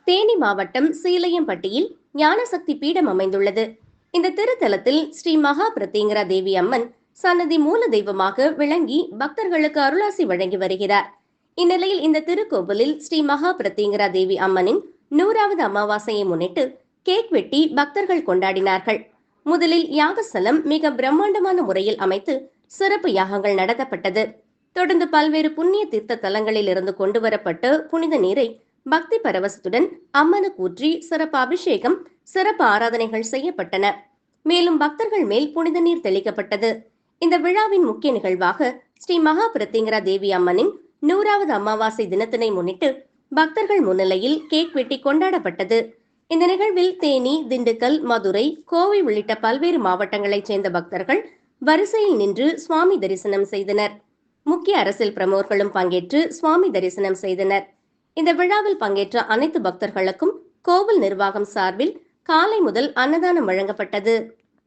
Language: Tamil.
தேனி மாவட்டம் சீலையம்பட்டியில் ஞானசக்தி பீடம் அமைந்துள்ளது. இந்த திருத்தலத்தில் ஸ்ரீ மகா பிரத்யங்கரா தேவி அம்மன் சன்னதி மூல தெய்வமாக விளங்கி பக்தர்களுக்கு அருளாசி வழங்கி வருகிறார். இந்நிலையில் இந்த திருக்கோவிலில் ஸ்ரீ மகா பிரத்யங்கரா தேவி அம்மனின் 100வது அமாவாசையை முன்னிட்டு கேக் வெட்டி பக்தர்கள் கொண்டாடினார்கள். முதலில் யாகஸ்தலம் மிக பிரம்மாண்டமான முறையில் அமைத்து சிறப்பு யாகங்கள் நடத்தப்பட்டது. தொடர்ந்து பல்வேறு புண்ணிய தீர்த்த தலங்களில் இருந்து கொண்டு வரப்பட்ட புனித நீரை பக்தி பரவசத்துடன் அம்மனுக்கு ஊற்றி சிறப்பு அபிஷேகம், சிறப்பு ஆராதனைகள் செய்யப்பட்டன. மேலும் பக்தர்கள் மேல் புனித நீர் தெளிக்கப்பட்டது. இந்த விழாவின் முக்கிய நிகழ்வாக ஸ்ரீ மகா பிரத்யங்கரா தேவி அம்மனின் 100வது அமாவாசை தினத்தினை முன்னிட்டு பக்தர்கள் முன்னிலையில் கேக் வெட்டி கொண்டாடப்பட்டது. இந்த நிகழ்வில் தேனி, திண்டுக்கல், மதுரை, கோவை உள்ளிட்ட பல்வேறு மாவட்டங்களைச் சேர்ந்த பக்தர்கள் வரிசையில் நின்று சுவாமி தரிசனம் செய்தனர். முக்கிய அரசியல் பிரமுகர்களும் பங்கேற்று சுவாமி தரிசனம் செய்தனர். இந்த விழாவில் பங்கேற்ற அனைத்து பக்தர்களுக்கும் கோவில் நிர்வாகம் சார்பில் காலை முதல் அன்னதானம் வழங்கப்பட்டது.